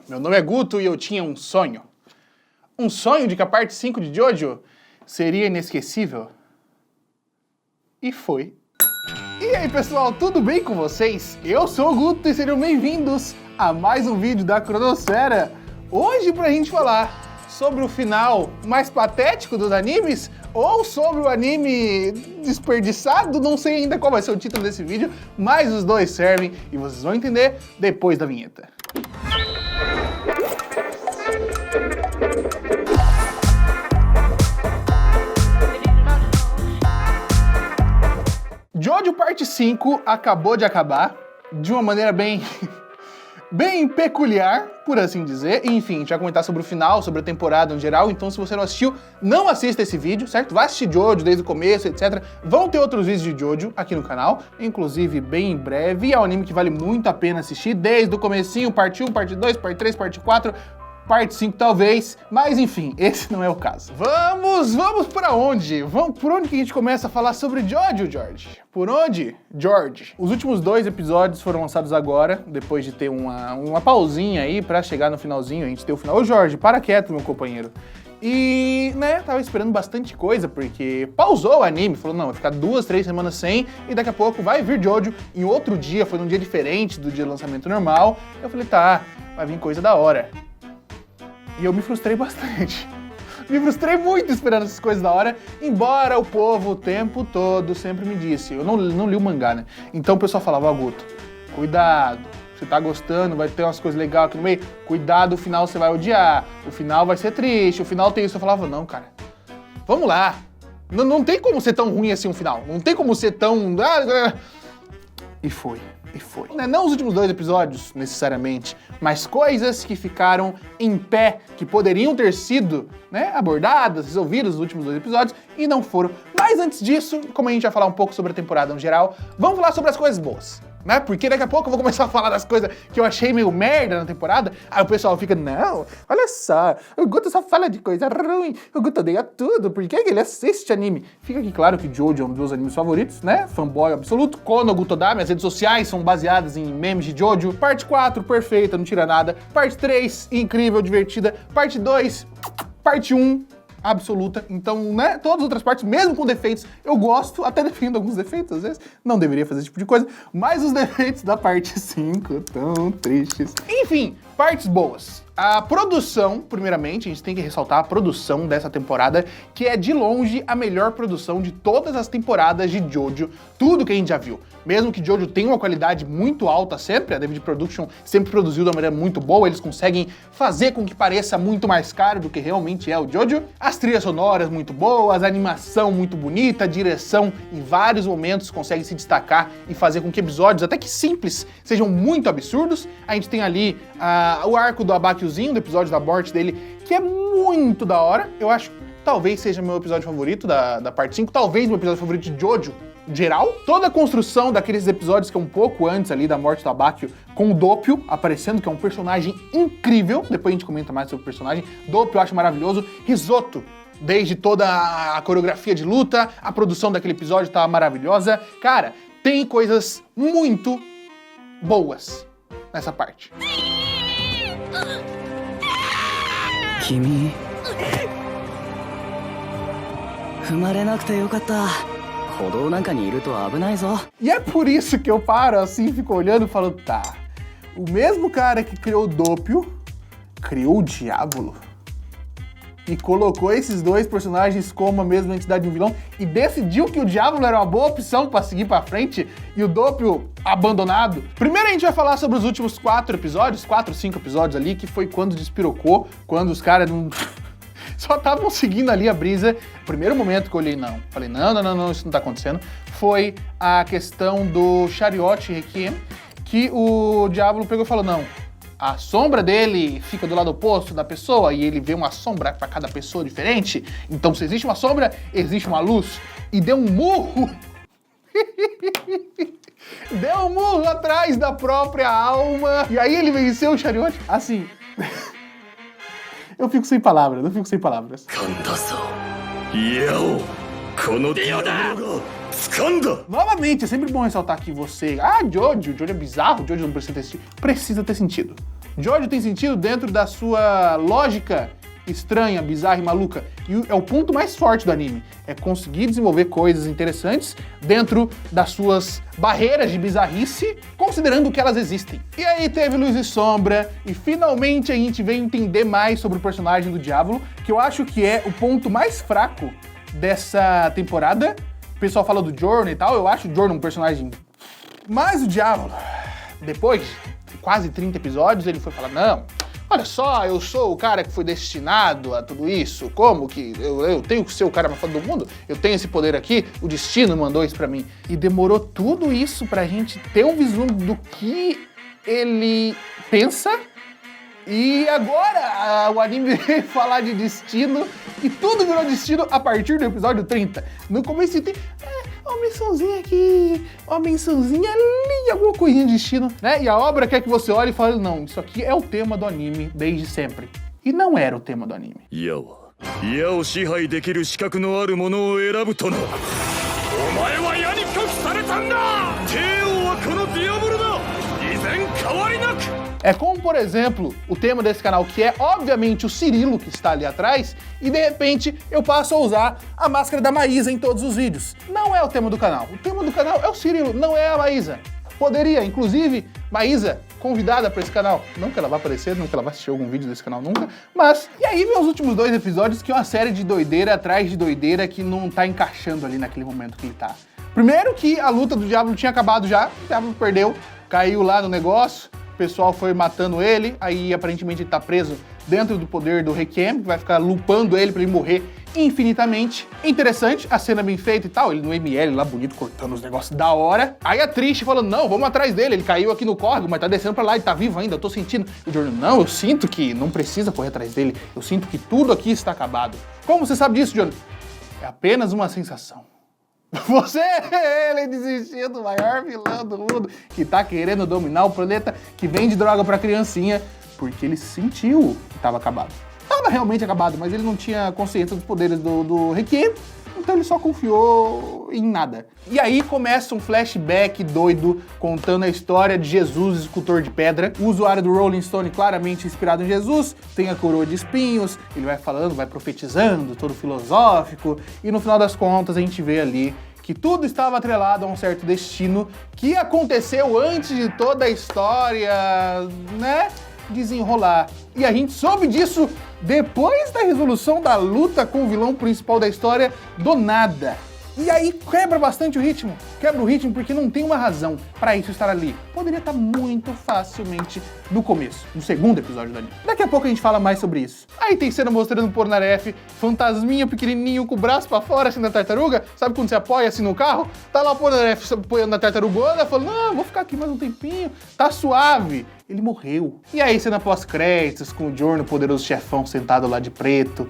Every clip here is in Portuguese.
Meu nome é Guto e eu tinha um sonho. Um sonho de que a parte 5 de Jojo seria inesquecível. E foi. E aí pessoal, tudo bem com vocês? Eu sou o Guto e sejam bem-vindos a mais um vídeo da Cronosfera. Hoje pra gente falar sobre o final mais patético dos animes ou sobre o anime desperdiçado, não sei ainda qual vai ser o título desse vídeo, mas os dois servem e vocês vão entender depois da vinheta. Jojo Parte 5 acabou de acabar de uma maneira bem peculiar, por assim dizer. Enfim, a gente vai comentar sobre o final, sobre a temporada em geral, então se você não assistiu, não assista esse vídeo, certo? Vai assistir Jojo desde o começo, etc. Vão ter outros vídeos de Jojo aqui no canal, inclusive bem em breve, e é um anime que vale muito a pena assistir, desde o comecinho, parte 1, parte 2, parte 3, parte 4... Parte 5 talvez, mas enfim, esse não é o caso. Vamos pra onde? Por onde que a gente começa a falar sobre Jojo, George? Por onde? George. Os últimos 2 episódios foram lançados agora, depois de ter uma pausinha aí pra chegar no finalzinho, a gente ter o final. Ô Jorge, para quieto, meu companheiro. E, né, tava esperando bastante coisa, porque pausou o anime, falou, não, vai ficar 2, 3 semanas sem, e daqui a pouco vai vir Jojo em outro dia, foi num dia diferente do dia de lançamento normal. Eu falei, tá, vai vir coisa da hora. E eu me frustrei bastante. Me frustrei muito esperando essas coisas da hora, embora o povo o tempo todo sempre me disse. Eu não li o mangá, né? Então o pessoal falava, ó, Guto, cuidado, você tá gostando, vai ter umas coisas legais aqui no meio, cuidado, o final você vai odiar, o final vai ser triste, o final tem isso. Eu falava, não, cara, vamos lá. Não tem como ser tão ruim assim um final, não tem como ser tão... E foi. Não os últimos 2 episódios, necessariamente, mas coisas que ficaram em pé, que poderiam ter sido, né, abordadas, resolvidas nos últimos 2 episódios, e não foram. Mas antes disso, como a gente vai falar um pouco sobre a temporada no geral, vamos falar sobre as coisas boas, né? Porque daqui a pouco eu vou começar a falar das coisas que eu achei meio merda na temporada, aí o pessoal fica, não, olha só, o Guto só fala de coisa ruim, o Guto odeia tudo, por que ele assiste anime? Fica aqui claro que Jojo é um dos meus animes favoritos, né? Fanboy absoluto. Kono Guto da, minhas redes sociais são baseadas em memes de Jojo. Parte 4, perfeita, não tira nada. Parte 3, incrível, divertida. Parte 2, parte 1, absoluta. Então, né, todas as outras partes, mesmo com defeitos, eu gosto, até defendo alguns defeitos, às vezes. Não deveria fazer esse tipo de coisa, mas os defeitos da parte 5 tão tristes. Enfim, partes boas. A produção, primeiramente, a gente tem que ressaltar a produção dessa temporada, que é de longe a melhor produção de todas as temporadas de Jojo, tudo que a gente já viu. Mesmo que Jojo tenha uma qualidade muito alta sempre, a David Production sempre produziu de uma maneira muito boa, eles conseguem fazer com que pareça muito mais caro do que realmente é o Jojo. As trilhas sonoras muito boas, a animação muito bonita, a direção em vários momentos consegue se destacar e fazer com que episódios, até que simples, sejam muito absurdos. A gente tem ali o arco do Abakiozinho, do episódio da morte dele, que é muito da hora. Eu acho que talvez seja meu episódio favorito da parte 5, talvez meu episódio favorito de Jojo geral. Toda a construção daqueles episódios que é um pouco antes ali da morte do Abakio, com o Doppio aparecendo, que é um personagem incrível. Depois a gente comenta mais sobre o personagem. Doppio eu acho maravilhoso. Risoto, desde toda a coreografia de luta, a produção daquele episódio tá maravilhosa. Cara, tem coisas muito boas nessa parte. Kimi, e é por isso que eu paro assim, fico olhando e falo, tá, o mesmo cara que criou o Doppio, criou o Diablo. E colocou esses 2 personagens como a mesma entidade de um vilão e decidiu que o Diablo era uma boa opção pra seguir pra frente e o Doppio abandonado. Primeiro a gente vai falar sobre os últimos 4 episódios, 4, 5 episódios ali, que foi quando despirocou, quando os caras não... só estavam seguindo ali a brisa. O primeiro momento que eu olhei, não. Falei, não, isso não tá acontecendo. Foi a questão do Chariot Requiem, que o Diablo pegou e falou, não, a sombra dele fica do lado oposto da pessoa e ele vê uma sombra pra cada pessoa diferente. Então se existe uma sombra, existe uma luz. E deu um murro. Deu um murro atrás da própria alma. E aí ele venceu o Chariot. Assim... Eu fico sem palavras. Novamente, é sempre bom ressaltar que você... Jojo é bizarro, Jojo não precisa ter sentido. Precisa ter sentido. Jojo tem sentido dentro da sua lógica estranha, bizarra e maluca. E é o ponto mais forte do anime. É conseguir desenvolver coisas interessantes dentro das suas barreiras de bizarrice, considerando que elas existem. E aí teve Luz e Sombra, e finalmente a gente veio entender mais sobre o personagem do Diávolo, que eu acho que é o ponto mais fraco dessa temporada. O pessoal fala do Giorno e tal, eu acho o Giorno um personagem... Mas o Diávolo, depois de quase 30 episódios, ele foi falar, não... Olha só, eu sou o cara que foi destinado a tudo isso, como que eu tenho que ser o cara mais foda do mundo? Eu tenho esse poder aqui, o destino mandou isso pra mim. E demorou tudo isso pra gente ter um vislumbre do que ele pensa. E agora o anime veio falar de destino e tudo virou destino a partir do episódio 30. No começo tem uma mençãozinha aqui, uma mençãozinha ali, alguma coisinha de destino, né? E a obra quer que você olhe e fale, não, isso aqui é o tema do anime desde sempre. E não era o tema do anime. É como, por exemplo, o tema desse canal, que é obviamente o Cirilo que está ali atrás, e de repente eu passo a usar a máscara da Maísa em todos os vídeos. Não é o tema do canal. O tema do canal é o Cirilo, não é a Maísa. Poderia, inclusive, Maísa, convidada para esse canal. Não que ela vá aparecer, não que ela vá assistir algum vídeo desse canal nunca, mas... E aí vem os últimos 2 episódios, que é uma série de doideira atrás de doideira que não tá encaixando ali naquele momento que ele tá. Primeiro que a luta do Diávolo tinha acabado já, o Diávolo perdeu, caiu lá no negócio, o pessoal foi matando ele, aí aparentemente ele tá preso dentro do poder do Requiem, que vai ficar lupando ele pra ele morrer infinitamente. Interessante, a cena bem feita e tal, ele no ML lá bonito, cortando os negócios da hora. Aí a Triste falando, não, vamos atrás dele, ele caiu aqui no córrego, mas tá descendo pra lá, ele tá vivo ainda, eu tô sentindo. E o Giorno, não, eu sinto que não precisa correr atrás dele, eu sinto que tudo aqui está acabado. Como você sabe disso, Giorno? É apenas uma sensação. Você, ele desistiu do maior vilão do mundo, que tá querendo dominar o planeta, que vende droga pra criancinha, porque ele sentiu que tava acabado. Tava realmente acabado, mas ele não tinha consciência dos poderes do Requiem, então ele só confiou em nada. E aí começa um flashback doido, contando a história de Jesus, escultor de pedra. O usuário do Rolling Stone claramente inspirado em Jesus, tem a coroa de espinhos, ele vai falando, vai profetizando, todo filosófico, e no final das contas a gente vê ali que tudo estava atrelado a um certo destino que aconteceu antes de toda a história, né, desenrolar. E a gente soube disso depois da resolução da luta com o vilão principal da história, do nada. E aí quebra bastante o ritmo. Quebra o ritmo porque não tem uma razão pra isso estar ali. Poderia estar muito facilmente no começo, no segundo episódio do anime. Daqui a pouco a gente fala mais sobre isso. Aí tem cena mostrando o Polnareff, fantasminha pequenininho com o braço pra fora, assim, na tartaruga. Sabe quando você apoia assim no carro? Tá lá o Polnareff apoiando na tartarugona, falando, não, vou ficar aqui mais um tempinho, tá suave. Ele morreu. E aí cena pós-créditos, com o Giorno, poderoso chefão, sentado lá de preto.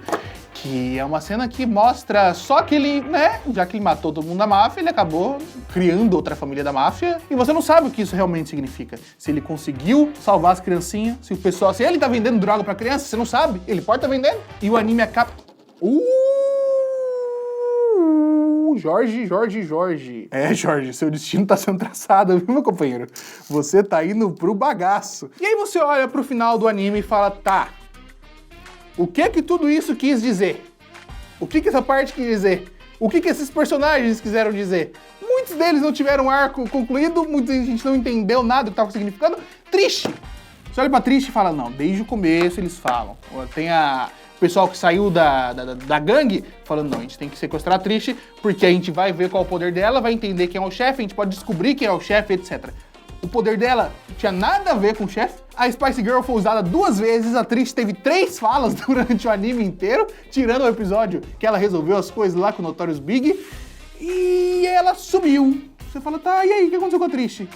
Que é uma cena que mostra só que ele, né, já que ele matou todo mundo da máfia, ele acabou criando outra família da máfia, e você não sabe o que isso realmente significa. Se ele conseguiu salvar as criancinhas, se o pessoal, se ele tá vendendo droga pra criança, você não sabe, ele pode estar vendendo, e o anime acaba... Jorge. É, Jorge, seu destino tá sendo traçado, viu, meu companheiro? Você tá indo pro bagaço. E aí você olha pro final do anime e fala, tá... O que tudo isso quis dizer? O que essa parte quis dizer? O que esses personagens quiseram dizer? Muitos deles não tiveram arco concluído, muita gente não entendeu nada do que estava significando. Triste! Você olha pra Triste e fala, não, desde o começo eles falam. Tem o pessoal que saiu da gangue falando, não, a gente tem que sequestrar a Triste, porque a gente vai ver qual é o poder dela, vai entender quem é o chefe, a gente pode descobrir quem é o chefe, etc. O poder dela não tinha nada a ver com o chefe. A Spice Girl foi usada 2 vezes, a Triste teve 3 falas durante o anime inteiro, tirando o episódio que ela resolveu as coisas lá com o Notorious Big, e ela sumiu. Você fala, tá, e aí, o que aconteceu com a Triste?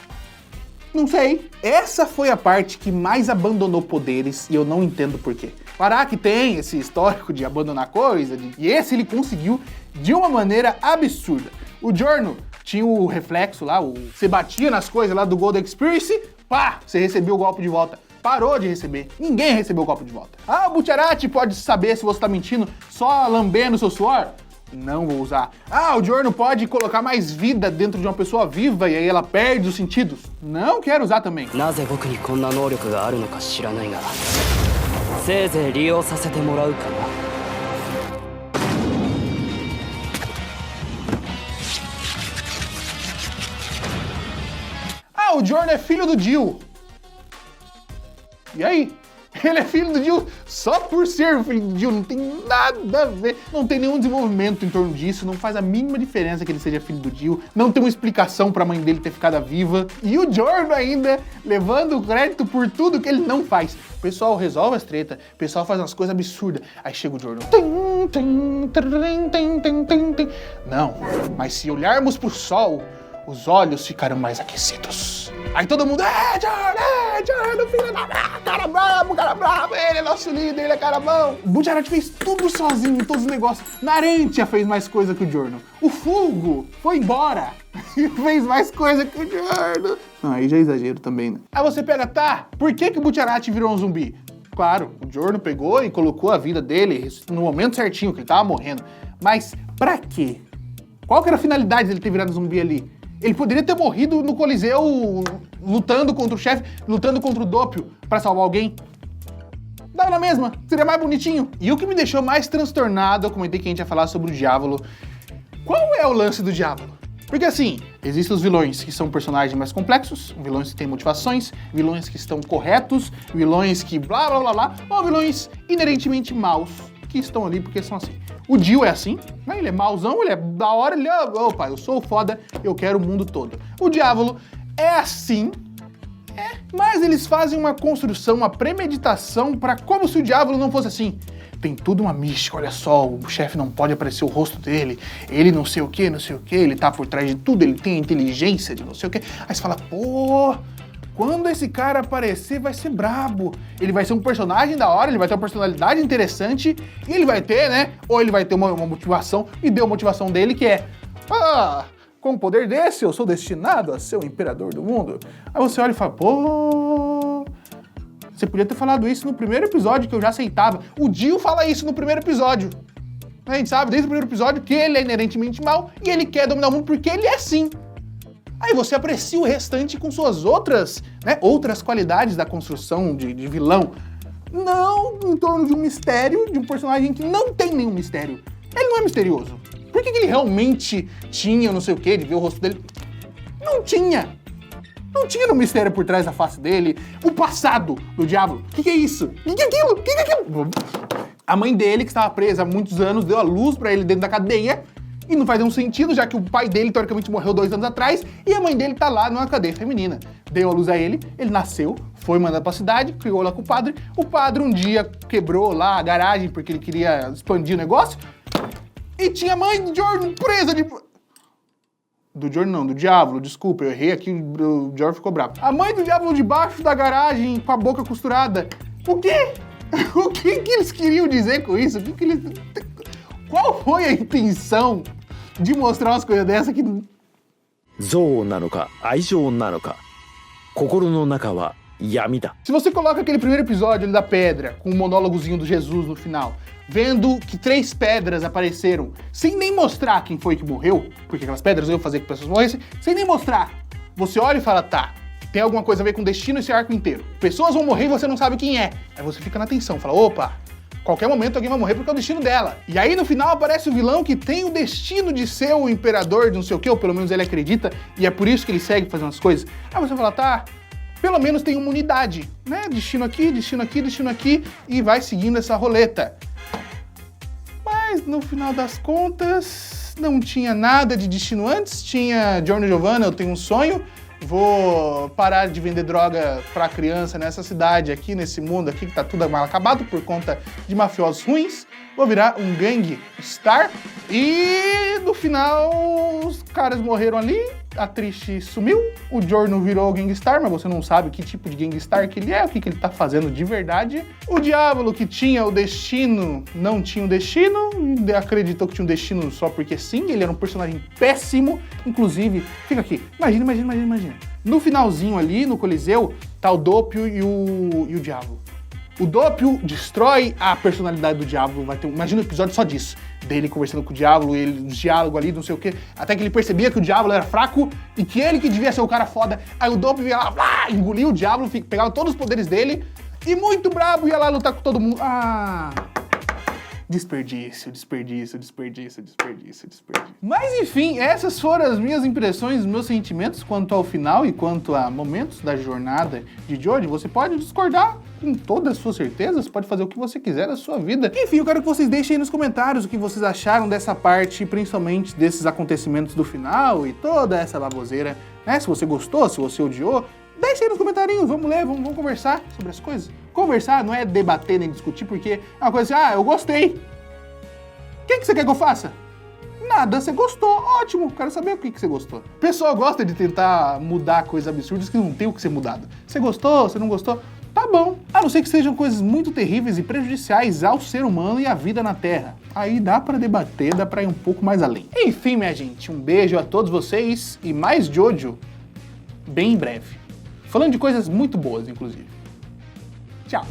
Não sei. Essa foi a parte que mais abandonou poderes, e eu não entendo por quê. Araki tem esse histórico de abandonar coisa, e esse ele conseguiu de uma maneira absurda. O Giorno tinha o reflexo lá, você batia nas coisas lá do Golden Experience, pá, você recebia o golpe de volta. Parou de receber. Ninguém recebeu o golpe de volta. Ah, o Bucciarati pode saber se você tá mentindo só lambendo o seu suor? Não vou usar. Ah, o Giorno pode colocar mais vida dentro de uma pessoa viva e aí ela perde os sentidos. Não quero usar também. なぜ僕にこんな能力があるのか知らないが、せいぜい利用させてもらうかな。Ah, o Giorno é filho do Jill. E aí? Ele é filho do Jill só por ser filho do Jill, não tem nada a ver, não tem nenhum desenvolvimento em torno disso, não faz a mínima diferença que ele seja filho do Jill, não tem uma explicação pra mãe dele ter ficado viva, e o Giorno ainda levando o crédito por tudo que ele não faz. O pessoal resolve as tretas, o pessoal faz umas coisas absurdas, aí chega o Giorno. Não, mas se olharmos pro sol, os olhos ficarão mais aquecidos. Aí todo mundo, Giorno, filho da cara brabo, ele é nosso líder, ele é cara bom. O Bucciarati fez tudo sozinho, todos os negócios. Narentia fez mais coisa que o Giorno. O Fulgo foi embora e fez mais coisa que o Giorno. Não, aí já é exagero também, né? Aí você pega, tá, por que o Bucciarati virou um zumbi? Claro, o Giorno pegou e colocou a vida dele no momento certinho, que ele tava morrendo. Mas pra quê? Qual que era a finalidade dele ter virado zumbi ali? Ele poderia ter morrido no Coliseu lutando contra o chefe, lutando contra o Doppio pra salvar alguém. Dava na mesma, seria mais bonitinho. E o que me deixou mais transtornado, eu comentei que a gente ia falar sobre o Diavolo. Qual é o lance do Diavolo? Porque assim, existem os vilões que são personagens mais complexos, vilões que têm motivações, vilões que estão corretos, vilões que blá blá blá blá, ou vilões inerentemente maus, que estão ali porque são assim. O Jill é assim, né? Ele é mauzão, ele é da hora, ele é, opa, eu sou foda, eu quero o mundo todo. O Diavolo é assim, mas eles fazem uma construção, uma premeditação para como se o Diavolo não fosse assim. Tem tudo uma mística, olha só, o chefe não pode aparecer o rosto dele, ele não sei o que, ele tá por trás de tudo, ele tem a inteligência de não sei o que. Aí você fala, pô, quando esse cara aparecer vai ser brabo, ele vai ser um personagem da hora, ele vai ter uma personalidade interessante, e ele vai ter, né, ou ele vai ter uma motivação, e deu a motivação dele que é, com um poder desse eu sou destinado a ser o imperador do mundo. Aí você olha e fala, pô, você podia ter falado isso no primeiro episódio que eu já aceitava. O Jill fala isso no primeiro episódio. A gente sabe desde o primeiro episódio que ele é inerentemente mau e ele quer dominar o mundo porque ele é assim. Aí você aprecia o restante com suas outras, né, outras qualidades da construção de vilão. Não em torno de um mistério, de um personagem que não tem nenhum mistério. Ele não é misterioso. Por que ele realmente tinha não sei o que, de ver o rosto dele? Não tinha. Não tinha no mistério por trás da face dele. O passado do Diavolo. O que é isso? O que é aquilo? O que é aquilo? A mãe dele, que estava presa há muitos anos, deu a luz pra ele dentro da cadeia. E não faz nenhum sentido, já que o pai dele, teoricamente, morreu 2 anos atrás. E a mãe dele tá lá numa cadeia feminina. Deu a luz a ele, ele nasceu, foi mandado pra cidade, criou lá com o padre. O padre um dia quebrou lá a garagem porque ele queria expandir o negócio. E tinha a mãe de Giorno presa de... Do Giorno não, do Diavolo, desculpa, eu errei aqui, o Giorno ficou bravo. A mãe do Diavolo debaixo da garagem com a boca costurada. O quê? O que eles queriam dizer com isso? Qual foi a intenção de mostrar umas coisas dessa que... 憎悪なのか愛情なのか心の中は闇だ. Se você coloca aquele primeiro episódio ali da pedra, com o monólogozinho do Jesus no final, vendo que 3 pedras apareceram, sem nem mostrar quem foi que morreu, porque aquelas pedras iam fazer que pessoas morressem, sem nem mostrar, você olha e fala, tá, tem alguma coisa a ver com o destino esse arco inteiro. Pessoas vão morrer e você não sabe quem é. Aí você fica na tensão, fala, opa, qualquer momento alguém vai morrer porque é o destino dela. E aí no final aparece o vilão que tem o destino de ser o imperador de não sei o que, ou pelo menos ele acredita, e é por isso que ele segue fazendo as coisas. Aí você fala, tá, pelo menos tem uma unidade, né? Destino aqui, destino aqui, destino aqui, e vai seguindo essa roleta. Mas no final das contas, não tinha nada de destino antes, tinha Giorno Giovanna, eu tenho um sonho, vou parar de vender droga pra criança nessa cidade aqui, nesse mundo aqui que tá tudo mal acabado por conta de mafiosos ruins, vou virar um gangstar e no final os caras morreram ali, a Trish sumiu, o Giorno virou gangstar, mas você não sabe que tipo de gangstar que ele é, o que ele tá fazendo de verdade. O Diavolo, que tinha o destino, não tinha o destino, acreditou que tinha um destino só porque sim, ele era um personagem péssimo, inclusive, fica aqui, imagina. No finalzinho ali, no Coliseu, tá o Doppio e o Diavolo. O Doppio destrói a personalidade do Diavolo, vai ter, imagina um episódio só disso, dele conversando com o Diavolo, ele, os diálogos ali, não sei o quê, até que ele percebia que o Diavolo era fraco e que ele que devia ser o cara foda. Aí o Doppio ia lá, engolia o Diavolo, pegava todos os poderes dele e muito brabo ia lá lutar com todo mundo. Desperdício. Mas enfim, essas foram as minhas impressões, os meus sentimentos quanto ao final e quanto a momentos da jornada de Jojo. Você pode discordar com toda a sua certeza, você pode fazer o que você quiser da sua vida. Enfim, eu quero que vocês deixem aí nos comentários o que vocês acharam dessa parte, principalmente desses acontecimentos do final e toda essa baboseira, né? Se você gostou, se você odiou, deixa aí nos comentários, vamos ler, vamos conversar sobre as coisas. Conversar não é debater nem discutir, porque é uma coisa assim, eu gostei. O que você quer que eu faça? Nada, você gostou, ótimo, quero saber o que você gostou. O pessoal gosta de tentar mudar coisas absurdas que não tem o que ser mudado. Você gostou, você não gostou? Tá bom, a não ser que sejam coisas muito terríveis e prejudiciais ao ser humano e à vida na Terra. Aí dá pra debater, dá pra ir um pouco mais além. Enfim, minha gente, um beijo a todos vocês e mais Jojo bem em breve. Falando de coisas muito boas, inclusive. Tchau!